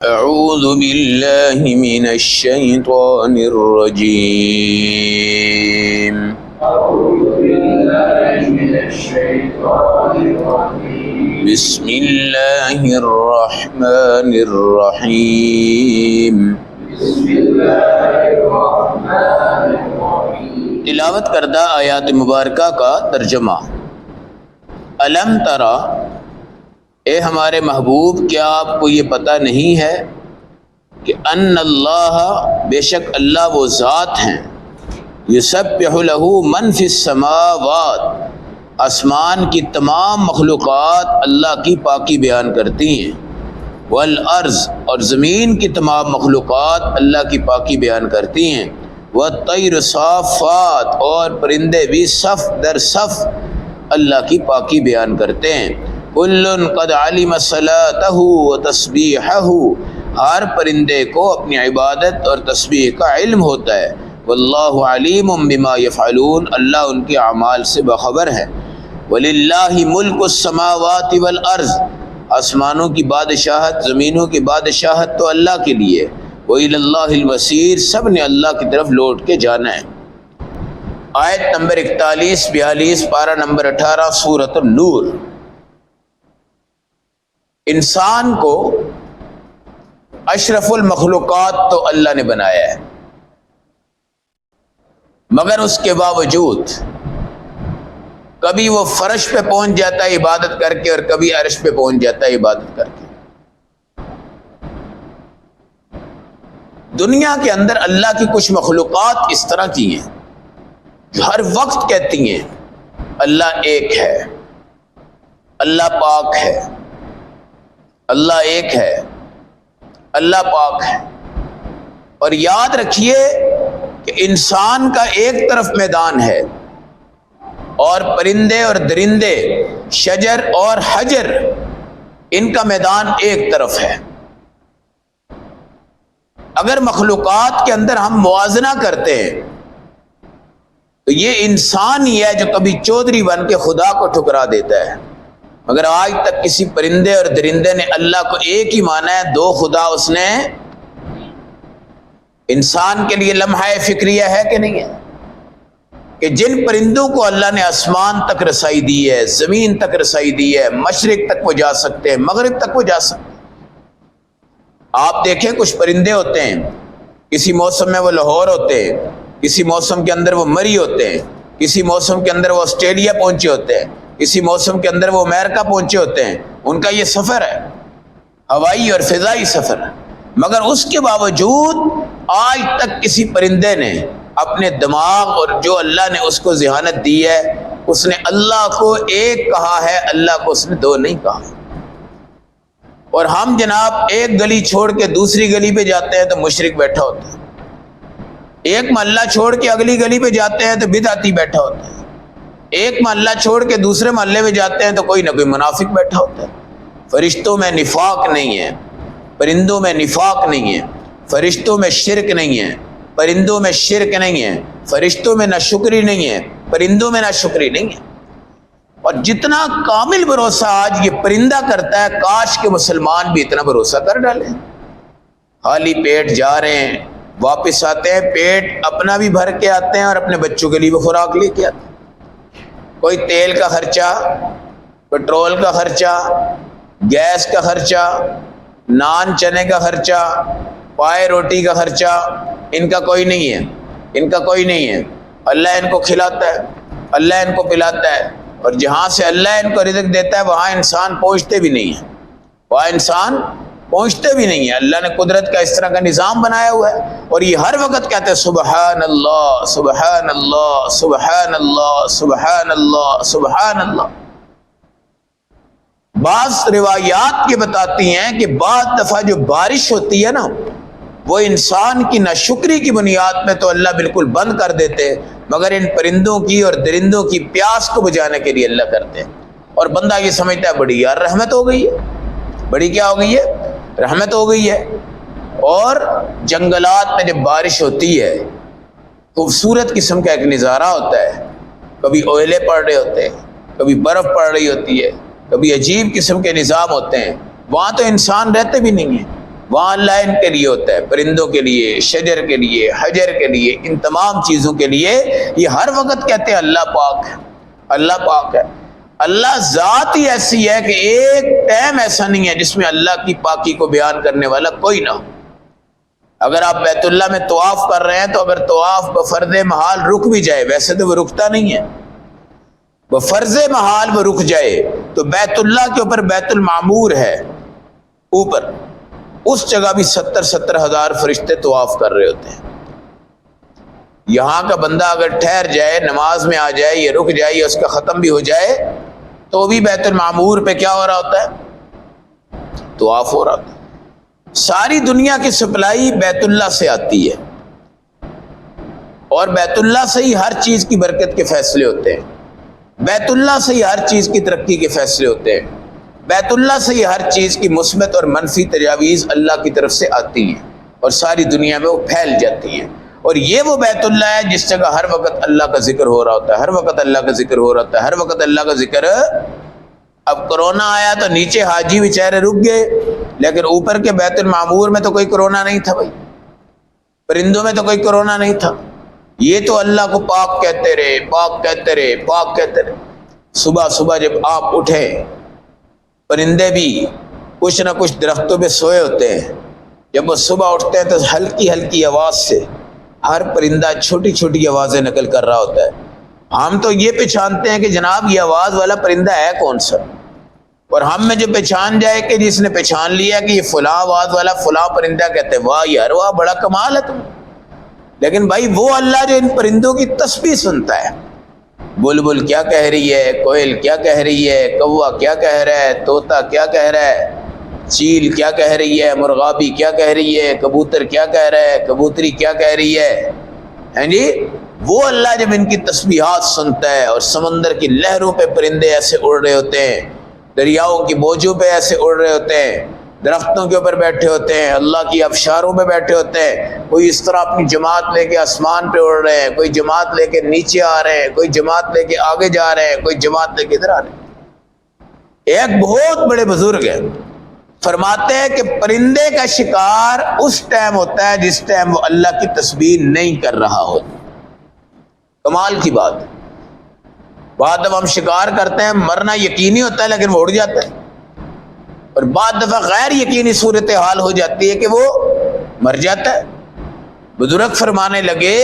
اعوذ باللہ من الشیطان الرجیم بسم اللہ الرحمن الرحیم تلاوت کردہ آیات مبارکہ کا ترجمہ۔ الم ترى، اے ہمارے محبوب، کیا آپ کو یہ پتہ نہیں ہے کہ ان اللہ، بے شک اللہ وہ ذات ہیں، یسبح لہ من فی السماوات، آسمان کی تمام مخلوقات اللہ کی پاکی بیان کرتی ہیں، والارض، اور زمین کی تمام مخلوقات اللہ کی پاکی بیان کرتی ہیں، والطیر صافات، اور پرندے بھی صف در صف اللہ کی پاکی بیان کرتے ہیں، کل قد علم صلاتہ و تسبیحہ، ہر پرندے کو اپنی عبادت اور تسبیح کا علم ہوتا ہے، واللہ علیم بما یفعلون، اللہ ان کے اعمال سے باخبر ہے، وللہ ملک السماوات والارض، آسمانوں کی بادشاہت، زمینوں کی بادشاہت تو اللہ کے لیے، وإلی اللہ المصیر، سب نے اللہ کی طرف لوٹ کے جانا ہے۔ آیت نمبر 41-42، پارہ نمبر 18، سورۃ النور۔ انسان کو اشرف المخلوقات تو اللہ نے بنایا ہے، مگر اس کے باوجود کبھی وہ فرش پہ پہنچ جاتا ہے عبادت کر کے، اور کبھی عرش پہ پہنچ جاتا ہے عبادت کر کے۔ دنیا کے اندر اللہ کی کچھ مخلوقات اس طرح کی ہیں جو ہر وقت کہتی ہیں اللہ ایک ہے، اللہ پاک ہے، اللہ ایک ہے، اللہ پاک ہے۔ اور یاد رکھیے کہ انسان کا ایک طرف میدان ہے، اور پرندے اور درندے، شجر اور حجر، ان کا میدان ایک طرف ہے۔ اگر مخلوقات کے اندر ہم موازنہ کرتے ہیں تو یہ انسان ہی ہے جو کبھی چودھری بن کے خدا کو ٹھکرا دیتا ہے، مگر آج تک کسی پرندے اور درندے نے اللہ کو ایک ہی مانا ہے، دو خدا اس نے۔ انسان کے لیے لمحہ فکریہ ہے کہ نہیں ہے کہ جن پرندوں کو اللہ نے آسمان تک رسائی دی ہے، زمین تک رسائی دی ہے، مشرق تک وہ جا سکتے ہیں، مغرب تک وہ جا سکتے ہیں۔ آپ دیکھیں کچھ پرندے ہوتے ہیں، کسی موسم میں وہ لاہور ہوتے ہیں، کسی موسم کے اندر وہ مری ہوتے ہیں، کسی موسم کے اندر وہ آسٹریلیا پہنچے ہوتے ہیں، کسی موسم کے اندر وہ امریکہ پہنچے ہوتے ہیں۔ ان کا یہ سفر ہے، ہوائی اور فضائی سفر ہے، مگر اس کے باوجود آج تک کسی پرندے نے اپنے دماغ اور جو اللہ نے اس کو ذہانت دی ہے، اس نے اللہ کو ایک کہا ہے، اللہ کو اس نے دو نہیں کہا۔ اور ہم جناب ایک گلی چھوڑ کے دوسری گلی پہ جاتے ہیں تو مشرک بیٹھا ہوتا ہے، ایک محلہ چھوڑ کے اگلی گلی پہ جاتے ہیں تو بدعتی بیٹھا ہوتا ہے، ایک محلہ چھوڑ کے دوسرے محلے میں جاتے ہیں تو کوئی نہ کوئی منافق بیٹھا ہوتا ہے۔ فرشتوں میں نفاق نہیں ہے، پرندوں میں نفاق نہیں ہے، فرشتوں میں شرک نہیں ہے، پرندوں میں شرک نہیں ہے، فرشتوں میں نہ شکری نہیں ہے، پرندوں میں نہ شکری نہیں ہے۔ اور جتنا کامل بھروسہ آج یہ پرندہ کرتا ہے، کاش کے مسلمان بھی اتنا بھروسہ کر ڈالیں۔ خالی پیٹ جا رہے ہیں، واپس آتے ہیں، پیٹ اپنا بھی بھر کے آتے ہیں اور اپنے بچوں کے لیے بھی خوراک لے کے آتے ہیں۔ کوئی تیل کا خرچہ، پٹرول کا خرچہ، گیس کا خرچہ، نان چنے کا خرچہ، پائے روٹی کا خرچہ، ان کا کوئی نہیں ہے، ان کا کوئی نہیں ہے۔ اللہ ان کو کھلاتا ہے، اللہ ان کو پلاتا ہے، اور جہاں سے اللہ ان کو رزق دیتا ہے وہاں انسان پہنچتے بھی نہیں ہیں، وہاں انسان پہنچتے بھی نہیں ہیں۔ اللہ نے قدرت کا اس طرح کا نظام بنایا ہوا ہے، اور یہ ہر وقت کہتے ہیں سبحان اللہ، سبحان اللہ، سبحان اللہ، سبحان اللہ، سبحان اللہ۔ بعض روایات یہ بتاتی ہیں کہ بعض دفعہ جو بارش ہوتی ہے نا، وہ انسان کی ناشکری کی بنیاد پہ تو اللہ بالکل بند کر دیتے، مگر ان پرندوں کی اور درندوں کی پیاس کو بجھانے کے لیے اللہ کرتے ہیں۔ اور بندہ یہ سمجھتا ہے بڑی یار رحمت ہو گئی ہے، بڑی کیا ہو گئی ہے، رحمت ہو گئی ہے۔ اور جنگلات میں جب بارش ہوتی ہے خوبصورت قسم کا ایک نظارہ ہوتا ہے، کبھی اویلے پڑ رہے ہوتے ہیں، کبھی برف پڑ رہی ہوتی ہے، کبھی عجیب قسم کے نظام ہوتے ہیں، وہاں تو انسان رہتے بھی نہیں ہیں، وہاں اللہ ان کے لیے ہوتا ہے، پرندوں کے لیے، شجر کے لیے، حجر کے لیے، ان تمام چیزوں کے لیے۔ یہ ہر وقت کہتے ہیں اللہ پاک ہے، اللہ پاک ہے۔ اللہ ذات ہی ایسی ہے کہ ایک ٹائم ایسا نہیں ہے جس میں اللہ کی پاکی کو بیان کرنے والا کوئی نہ ہو۔ اگر آپ بیت اللہ میں طواف کر رہے ہیں تو اگر طواف بفرض محال رک بھی جائے، ویسے تو وہ رکتا نہیں ہے، بفرض محال وہ رک جائے تو بیت اللہ کے اوپر بیت المعمور ہے اوپر، اس جگہ بھی 70,000 فرشتے طواف کر رہے ہوتے ہیں۔ یہاں کا بندہ اگر ٹھہر جائے، نماز میں آ جائے، یہ رک جائے، یا اس کا ختم بھی ہو جائے، تو بھی بیت المعمور پہ کیا ہو رہا ہوتا ہے؟ طواف ہو رہا ہوتا ہے۔ ساری دنیا کی سپلائی بیت اللہ سے آتی ہے، اور بیت اللہ سے ہی ہر چیز کی برکت کے فیصلے ہوتے ہیں، بیت اللہ سے ہی ہر چیز کی ترقی کے فیصلے ہوتے ہیں، بیت اللہ سے ہی ہر چیز کی مثبت اور منفی تجاویز اللہ کی طرف سے آتی ہیں اور ساری دنیا میں وہ پھیل جاتی ہیں۔ اور یہ وہ بیت اللہ ہے جس جگہ ہر وقت اللہ کا ذکر ہو رہا ہوتا ہے، ہر وقت اللہ کا ذکر ہو رہا ہوتا ہے، ہر وقت اللہ کا ذکر۔ اب کرونا آیا تو نیچے حاجی بیچارے رک گئے، لیکن اوپر کے بیت المعمور میں تو کوئی کرونا نہیں تھا بھائی، پرندوں میں تو کوئی کرونا نہیں تھا۔ یہ تو اللہ کو پاک کہتے رہے، پاک کہتے رہے، پاک کہتے رہے۔ صبح صبح جب آپ اٹھیں، پرندے بھی کچھ نہ کچھ درختوں پہ سوئے ہوتے ہیں، جب وہ صبح اٹھتے ہیں تو ہلکی ہلکی آواز سے ہر پرندہ چھوٹی چھوٹی آوازیں نقل کر رہا ہوتا ہے۔ ہم تو یہ پہچانتے ہیں کہ جناب یہ آواز والا پرندہ ہے کون سا، اور ہم میں جو پہچان جائے کہ جس نے پہچان لیا کہ یہ فلاں آواز والا فلاں پرندہ، کہتے ہیں واہ یار واہ بڑا کمال ہے تم۔ لیکن بھائی وہ اللہ جو ان پرندوں کی تسبیح سنتا ہے، بلبل کیا کہہ رہی ہے، کوئل کیا کہہ رہی ہے، کوا کیا کہہ رہا ہے، طوطا کیا کہہ رہا ہے، چیل کیا کہہ رہی ہے، مرغابی کیا کہہ رہی ہے، کبوتر کیا کہہ رہا ہے، کبوتری کیا کہہ رہی ہے، ہیں جی؟ وہ اللہ جب ان کی تسبیحات سنتا ہے، اور سمندر کی لہروں پہ پرندے ایسے اڑ رہے ہوتے ہیں، دریاؤں کی موجوں پہ ایسے اڑ رہے ہوتے ہیں، درختوں کے اوپر بیٹھے ہوتے ہیں، اللہ کی آبشاروں پہ بیٹھے ہوتے ہیں، کوئی اس طرح اپنی جماعت لے کے آسمان پہ اڑ رہے ہیں، کوئی جماعت لے کے نیچے آ رہے ہیں، کوئی جماعت لے کے آگے جا رہے ہیں، کوئی جماعت لے کے ادھر آ رہے ہیں۔ ایک بہت بڑے بزرگ ہیں، فرماتے ہیں کہ پرندے کا شکار اس ٹائم ہوتا ہے جس ٹائم وہ اللہ کی تسبیح نہیں کر رہا ہوتا۔ کمال کی بات ہے۔ بعض دفعہ ہم شکار کرتے ہیں، مرنا یقینی ہوتا ہے لیکن وہ اڑ جاتا ہے، اور بعض دفعہ غیر یقینی صورتحال ہو جاتی ہے کہ وہ مر جاتا ہے۔ بزرگ فرمانے لگے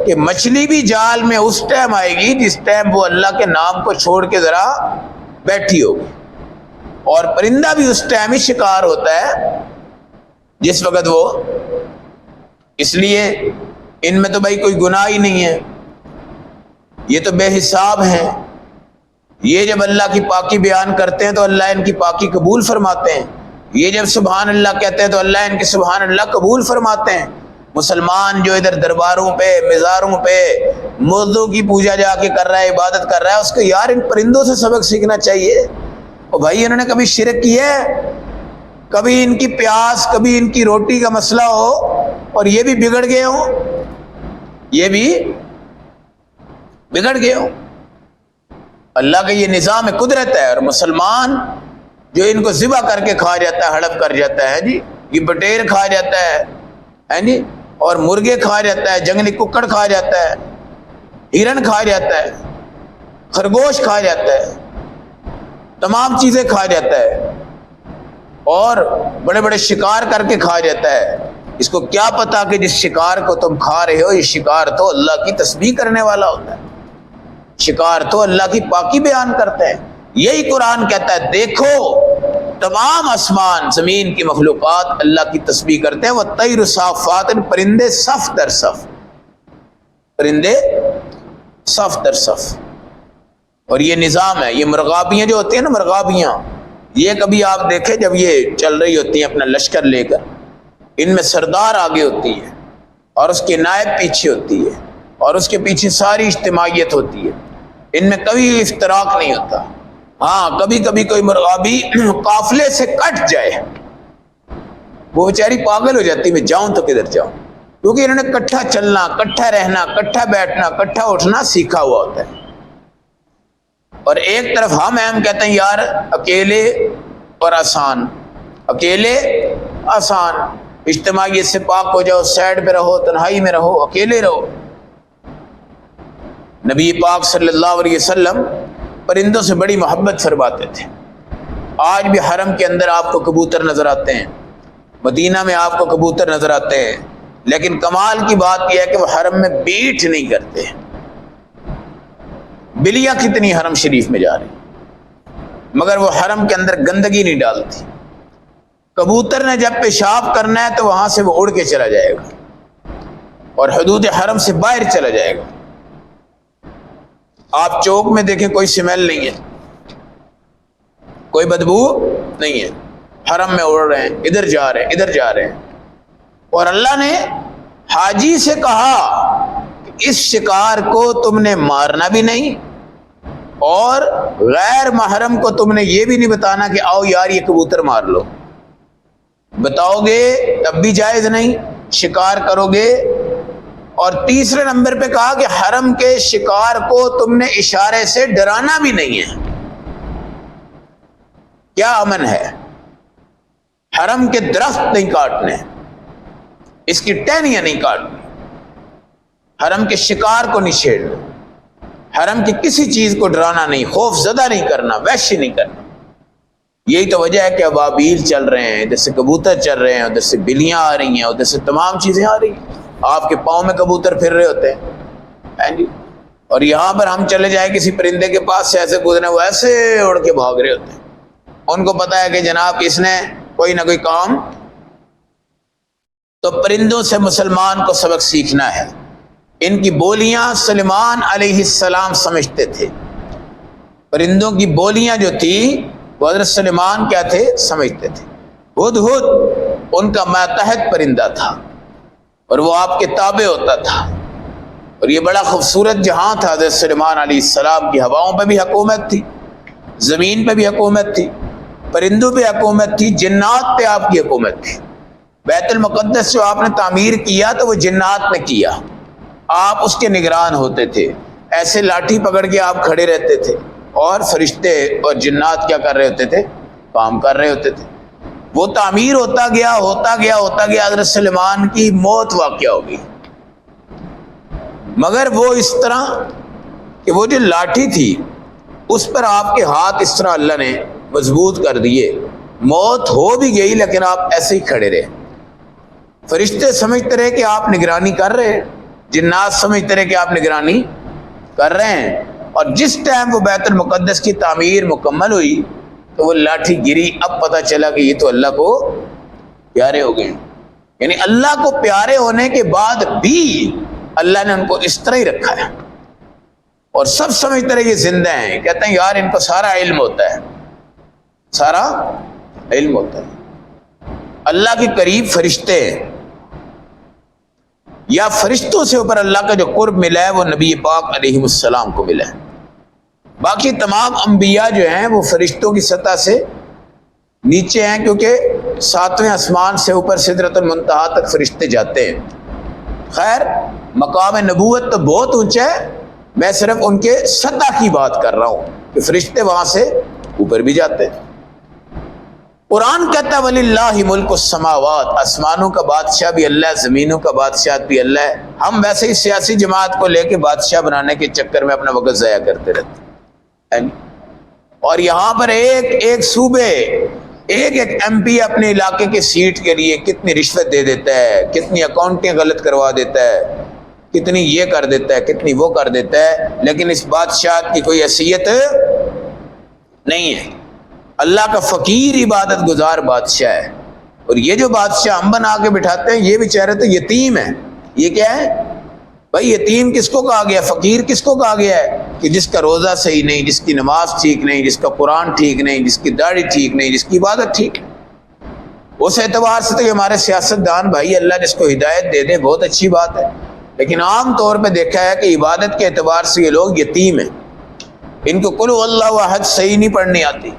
کہ مچھلی بھی جال میں اس ٹائم آئے گی جس ٹائم وہ اللہ کے نام کو چھوڑ کے ذرا بیٹھی ہوگی، اور پرندہ بھی اس ٹائم ہی شکار ہوتا ہے جس وقت وہ، اس لیے ان میں تو بھائی کوئی گناہ ہی نہیں ہے، یہ تو بے حساب ہیں۔ یہ جب اللہ کی پاکی بیان کرتے ہیں تو اللہ ان کی پاکی قبول فرماتے ہیں، یہ جب سبحان اللہ کہتے ہیں تو اللہ ان کی سبحان اللہ قبول فرماتے ہیں۔ مسلمان جو ادھر درباروں پہ، مزاروں پہ مردوں کی پوجا جا کے کر رہا ہے، عبادت کر رہا ہے، اس کو یار ان پرندوں سے سبق سیکھنا چاہیے۔ اور بھائی انہوں نے کبھی شرک کیا ہے؟ کبھی ان کی پیاس، کبھی ان کی روٹی کا مسئلہ ہو اور یہ بھی بگڑ گئے ہوں، یہ بھی بگڑ گئے ہوں۔ اللہ کا یہ نظام قدرت ہے، اور مسلمان جو ان کو ذبح کر کے کھا جاتا ہے، ہڑپ کر جاتا ہے جی، یہ بٹیر کھا جاتا ہے جی، اور مرغے کھا جاتا ہے، جنگلی ککڑ کھا جاتا ہے، ہرن کھا جاتا ہے، خرگوش کھا جاتا ہے، تمام چیزیں کھا جاتا ہے، اور بڑے بڑے شکار کر کے کھا جاتا ہے۔ اس کو کیا پتا کہ جس شکار کو تم کھا رہے ہو یہ شکار تو اللہ کی تسبیح کرنے والا ہوتا ہے، شکار تو اللہ کی پاکی بیان کرتا ہے۔ یہی قرآن کہتا ہے دیکھو تمام آسمان زمین کی مخلوقات اللہ کی تسبیح کرتے ہیں، وَالطَّيْرُ صَافَّاتٍ، پرندے صف در صف، پرندے صف در صف۔ اور یہ نظام ہے، یہ مرغابیاں جو ہوتی ہیں نا، مرغابیاں، یہ کبھی آپ دیکھیں جب یہ چل رہی ہوتی ہیں اپنا لشکر لے کر، ان میں سردار آگے ہوتی ہے اور اس کے نائب پیچھے ہوتی ہے، اور اس کے پیچھے ساری اجتماعیت ہوتی ہے، ان میں کبھی افتراق نہیں ہوتا۔ ہاں کبھی کبھی کوئی مرغابی قافلے سے کٹ جائے، وہ بیچاری پاگل ہو جاتی میں جاؤں تو کدھر جاؤں، کیونکہ انہوں نے کٹھا چلنا، کٹھا رہنا، کٹھا بیٹھنا، کٹھا اٹھنا سیکھا ہوا ہوتا ہے۔ اور ایک طرف ہم کہتے ہیں یار اکیلے اور آسان، اکیلے آسان، اجتماعیت سے پاک ہو جاؤ، سائڈ پہ رہو، تنہائی میں رہو، اکیلے رہو۔ نبی پاک صلی اللہ علیہ وسلم پرندوں سے بڑی محبت فرماتے تھے۔ آج بھی حرم کے اندر آپ کو کبوتر نظر آتے ہیں، مدینہ میں آپ کو کبوتر نظر آتے ہیں، لیکن کمال کی بات یہ ہے کہ وہ حرم میں بیٹھ نہیں کرتے۔ بلیاں کتنی حرم شریف میں جا رہی، مگر وہ حرم کے اندر گندگی نہیں ڈالتی۔ کبوتر نے جب پیشاب کرنا ہے تو وہاں سے وہ اڑ کے چلا جائے گا اور حدود حرم سے باہر چلا جائے گا۔ آپ چوک میں دیکھیں، کوئی سمیل نہیں ہے، کوئی بدبو نہیں ہے، حرم میں اڑ رہے ہیں، ادھر جا رہے ہیں، ادھر جا رہے ہیں۔ اور اللہ نے حاجی سے کہا کہ اس شکار کو تم نے مارنا بھی نہیں، اور غیر محرم کو تم نے یہ بھی نہیں بتانا کہ آؤ یار یہ کبوتر مار لو۔ بتاؤ گے تب بھی جائز نہیں، شکار کرو گے۔ اور تیسرے نمبر پہ کہا کہ حرم کے شکار کو تم نے اشارے سے ڈرانا بھی نہیں ہے۔ کیا امن ہے؟ حرم کے درخت نہیں کاٹنے، اس کی ٹہنیاں نہیں کاٹنی، حرم کے شکار کو نہیں چھیڑنا، حرم کی کسی چیز کو ڈرانا نہیں، خوف زدہ نہیں کرنا، وحشی نہیں کرنا۔ یہی تو وجہ ہے کہ ابابیل چل رہے ہیں، ادھر سے کبوتر چل رہے ہیں، ادھر سے بلیاں آ رہی ہیں، ادھر سے تمام چیزیں آ رہی ہیں، آپ کے پاؤں میں کبوتر پھر رہے ہوتے ہیں، اور یہاں پر ہم چلے جائیں کسی پرندے کے پاس سے ایسے گزرے، وہ ایسے اڑ کے بھاگ رہے ہوتے ہیں۔ ان کو پتا ہے کہ جناب اس نے کوئی نہ کوئی کام۔ تو پرندوں سے مسلمان کو سبق سیکھنا ہے۔ ان کی بولیاں سلیمان علیہ السلام سمجھتے تھے، پرندوں کی بولیاں جو تھی وہ حضرت سلیمان کیا تھے؟ سمجھتے تھے۔ ہدہد ان کا ماتحت پرندہ تھا اور وہ آپ کے تابع ہوتا تھا، اور یہ بڑا خوبصورت جہاں تھا۔ حضرت سلیمان علیہ السلام کی ہواؤں پہ بھی حکومت تھی، زمین پہ بھی حکومت تھی، پرندوں پہ حکومت تھی، جنات پہ آپ کی حکومت تھی۔ بیت المقدس جو آپ نے تعمیر کیا تو وہ جنات نے کیا، آپ اس کے نگران ہوتے تھے، ایسے لاٹھی پکڑ کے آپ کھڑے رہتے تھے، اور فرشتے اور جنات کیا کر رہے ہوتے تھے؟ کام کر رہے ہوتے تھے۔ وہ تعمیر ہوتا گیا ہوتا گیا ہوتا گیا، حضرت سلیمان کی موت واقع ہو گئی، مگر وہ اس طرح کہ وہ جو لاٹھی تھی اس پر آپ کے ہاتھ اس طرح اللہ نے مضبوط کر دیے، موت ہو بھی گئی لیکن آپ ایسے ہی کھڑے رہے۔ فرشتے سمجھتے رہے کہ آپ نگرانی کر رہے ہیں، جنات سمجھتے رہے کہ آپ نگرانی کر رہے ہیں، اور جس ٹائم وہ بیت المقدس کی تعمیر مکمل ہوئی تو وہ لاٹھی گری، اب پتہ چلا کہ یہ تو اللہ کو پیارے ہو گئے، یعنی اللہ کو پیارے ہونے کے بعد بھی اللہ نے ان کو اس طرح ہی رکھا ہے۔ اور سب سمجھتے رہے یہ زندہ ہیں، کہتے ہیں یار ان کو سارا علم ہوتا ہے، سارا علم ہوتا ہے۔ اللہ کے قریب فرشتے ہیں، یا فرشتوں سے اوپر اللہ کا جو قرب ملا ہے وہ نبی پاک علیہ السلام کو ملا ہے۔ باقی تمام انبیاء جو ہیں وہ فرشتوں کی سطح سے نیچے ہیں، کیونکہ 7ویں آسمان سے اوپر سدرۃ المنتہا تک فرشتے جاتے ہیں۔ خیر، مقام نبوت تو بہت اونچا ہے، میں صرف ان کے سطح کی بات کر رہا ہوں کہ فرشتے وہاں سے اوپر بھی جاتے ہیں۔ قرآن کہتا ہے وَلِلَّهِ مُلْكُ السَّمَاوَاتِ، آسمانوں کا بادشاہ بھی اللہ ہے، زمینوں کا بادشاہ بھی اللہ ہے۔ ہم ویسے ہی سیاسی جماعت کو لے کے بادشاہ بنانے کے چکر میں اپنا وقت ضائع کرتے رہتے ہیں، اور یہاں پر ایک ایک صوبے، ایک ایک ایم پی اپنے علاقے کے سیٹ کے لیے کتنی رشوت دے دیتا ہے، کتنی اکاؤنٹیں غلط کروا دیتا ہے، کتنی یہ کر دیتا ہے، کتنی وہ کر دیتا ہے، لیکن اس بادشاہ کی کوئی حیثیت نہیں ہے۔ اللہ کا فقیر عبادت گزار بادشاہ ہے، اور یہ جو بادشاہ ہم بنا کے بٹھاتے ہیں یہ بیچارے تو یتیم ہیں۔ یہ کیا ہے بھائی؟ یتیم کس کو کہا گیا؟ فقیر کس کو کہا گیا ہے؟ کہ جس کا روزہ صحیح نہیں، جس کی نماز ٹھیک نہیں، جس کا قرآن ٹھیک نہیں، جس کی داڑھی ٹھیک نہیں، جس کی عبادت ٹھیک ہے۔ اس اعتبار سے تو یہ ہمارے سیاستدان بھائی، اللہ جس کو ہدایت دے دے بہت اچھی بات ہے، لیکن عام طور پہ دیکھا ہے کہ عبادت کے اعتبار سے یہ لوگ یتیم ہیں، ان کو قل واللہ احد صحیح نہیں پڑھنی آتی،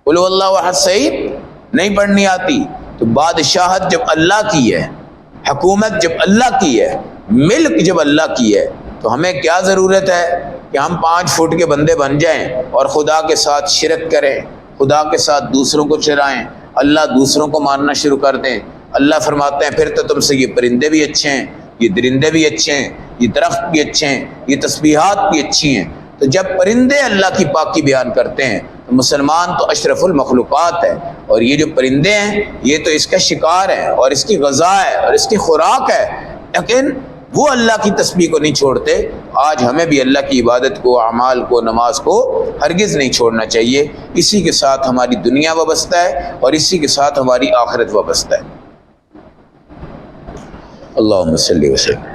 قل واللہ احد صحیح نہیں پڑھنی آتی۔ تو بادشاہت جب اللہ کی ہے، حکومت جب اللہ کی ہے، ملک جب اللہ کی ہے، تو ہمیں کیا ضرورت ہے کہ ہم 5 فٹ کے بندے بن جائیں اور خدا کے ساتھ شرک کریں، خدا کے ساتھ دوسروں کو چرائیں، اللہ دوسروں کو ماننا شروع کر دیں، اللہ فرماتے ہیں پھر تو تم سے یہ پرندے بھی اچھے ہیں، یہ درندے بھی اچھے ہیں، یہ درخت بھی اچھے ہیں، یہ تسبیحات بھی اچھی ہیں۔ تو جب پرندے اللہ کی پاکی بیان کرتے ہیں تو مسلمان تو اشرف المخلوقات ہے، اور یہ جو پرندے ہیں یہ تو اس کا شکار ہے اور اس کی غذا ہے اور اس کی خوراک ہے، لیکن وہ اللہ کی تسبیح کو نہیں چھوڑتے۔ آج ہمیں بھی اللہ کی عبادت کو، اعمال کو، نماز کو ہرگز نہیں چھوڑنا چاہیے۔ اسی کے ساتھ ہماری دنیا وابستہ ہے اور اسی کے ساتھ ہماری آخرت وابستہ ہے۔ اللہم صلی وسلم۔